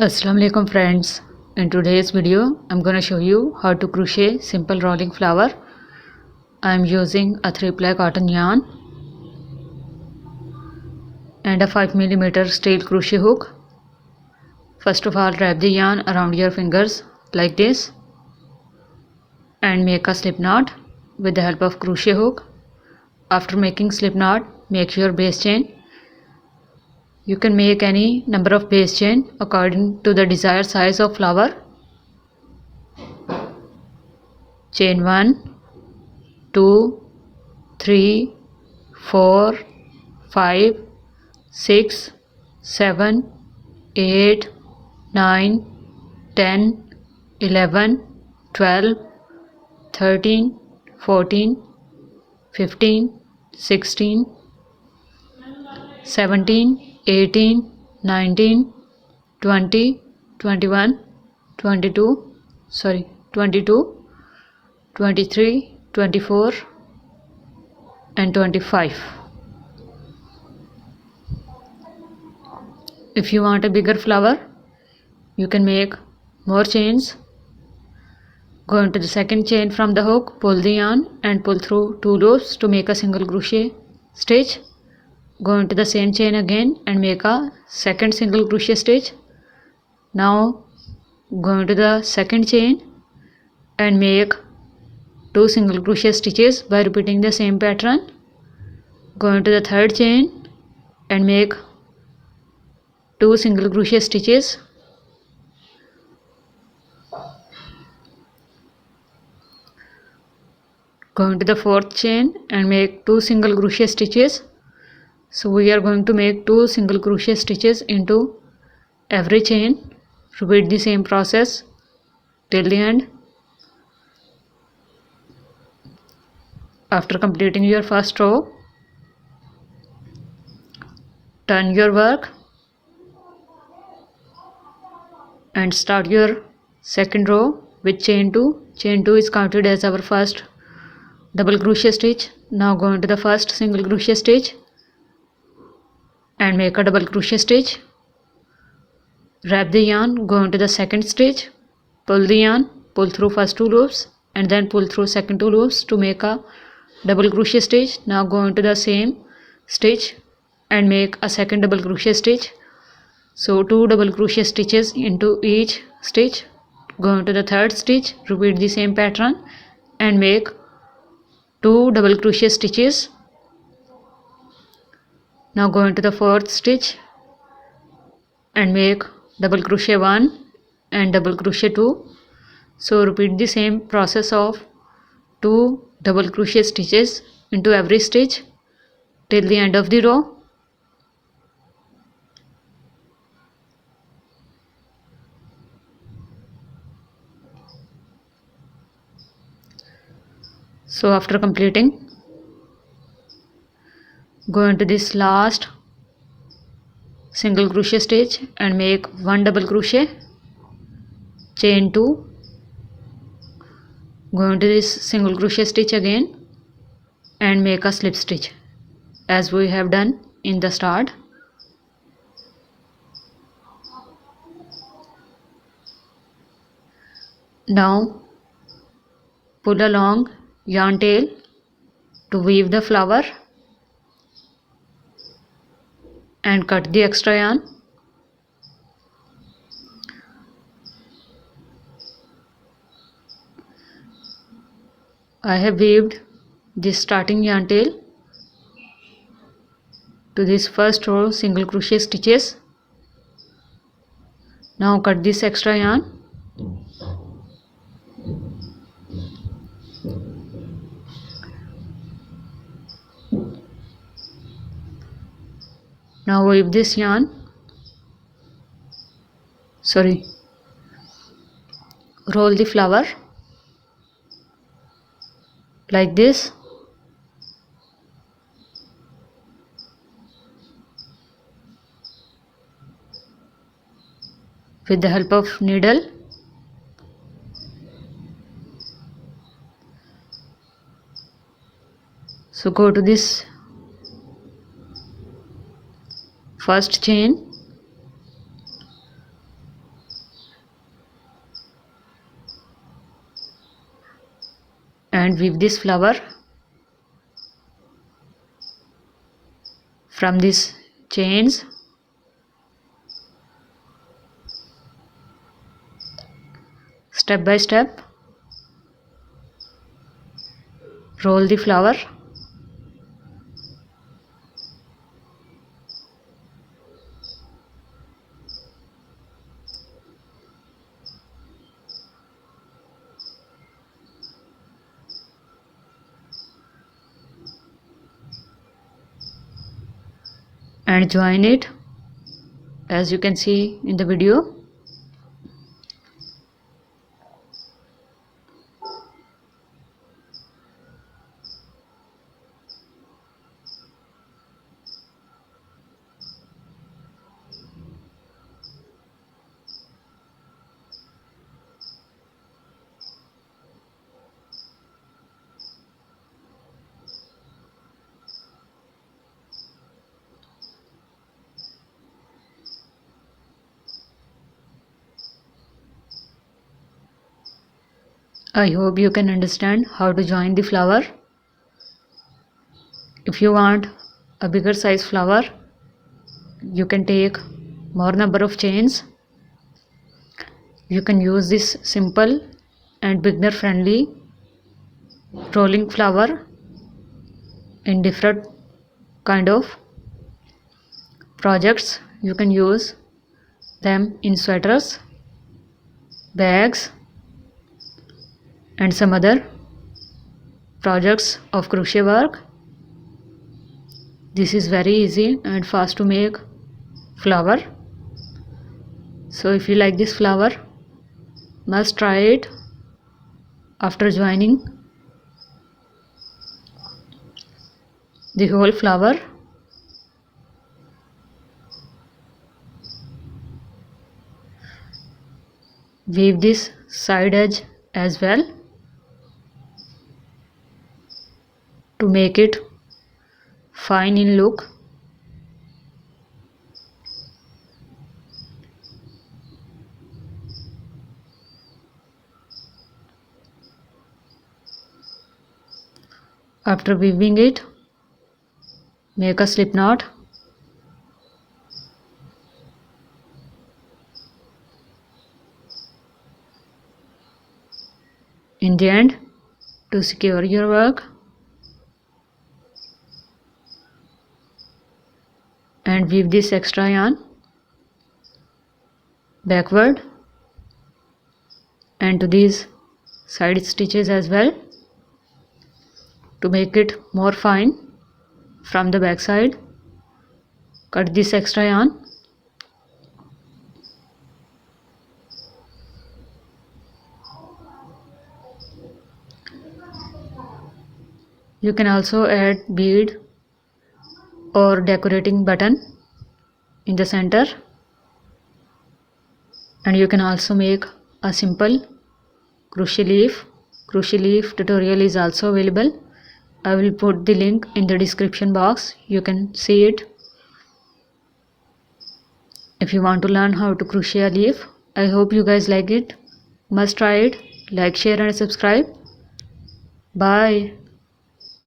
Assalamu alaikum friends. In today's video I'm going to show you how to crochet simple rolling flower. I'm using a 3-ply cotton yarn and a 5mm steel crochet hook. First of all, wrap the yarn around your fingers like this and make a slip knot with the help of crochet hook. After making slip knot, make your base chain. You can make any number of base chain according to the desired size of flower. Chain 1, 2, 3, 4, 5, 6, 7, 8, 9, 10, 11, 12, 13, 14, 15, 16, 17, 18, 19, 20, 21, 22, 22, 23, 24 and 25. If you want a bigger flower, you can make more chains. Go into the second chain from the hook, pull the yarn and pull through 2 loops to make a single crochet stitch. Go into the same chain again and make a second single crochet stitch. Now go into the second chain and make 2 single crochet stitches by repeating the same pattern. Go into the third chain and make 2 single crochet stitches. Go into the fourth chain and make 2 single crochet stitches. So we are going to make 2 single crochet stitches into every chain. Repeat the same process till the end. After completing your first row, turn your work and start your second row with chain 2. Chain 2 is counted as our first double crochet stitch. Now go into the first single crochet stitch and make a double crochet stitch. Wrap the yarn, go into the second stitch, pull the yarn, pull through first 2 loops and then pull through second 2 loops to make a double crochet stitch. Now go into the same stitch and make a second double crochet stitch. So 2 double crochet stitches into each stitch. Go into the third stitch, repeat the same pattern and make 2 double crochet stitches. Now go into the fourth stitch and make double crochet 1 and double crochet 2. So repeat the same process of 2 double crochet stitches into every stitch till the end of the row. So after completing, go into this last single crochet stitch and make 1 double crochet, chain 2, go into this single crochet stitch again and make a slip stitch as we have done in the start. Now pull along yarn tail to weave the flower and cut the extra yarn. I have weaved this starting yarn tail to this first row single crochet stitches. Now cut this extra yarn. Now weave this yarn, roll the flower like this. With the help of needle. So go to this first chain and weave this flower from these chains. Step by step, roll the flower and join it as you can see in the video. I hope you can understand how to join the flower. If you want a bigger size flower, you can take more number of chains. You can use this simple and beginner friendly rolling flower in different kind of projects. You can use them in sweaters, bags and some other projects of crochet work. This is very easy and fast to make flower. So if you like this flower, must try it after joining the whole flower. Weave this side edge as well to make it fine in look. After weaving it, make a slip knot. In the end, to secure your work, and weave this extra yarn backward and to these side stitches as well to make it more fine from the back side. Cut this extra yarn you can also add bead or decorating button in the center, and you can also make a simple crochet leaf. Crochet leaf tutorial is also available. I will put the link in the description box. You can see it. If you want to learn how to crochet a leaf, I hope you guys like it. Must try it. Like, share and subscribe. Bye.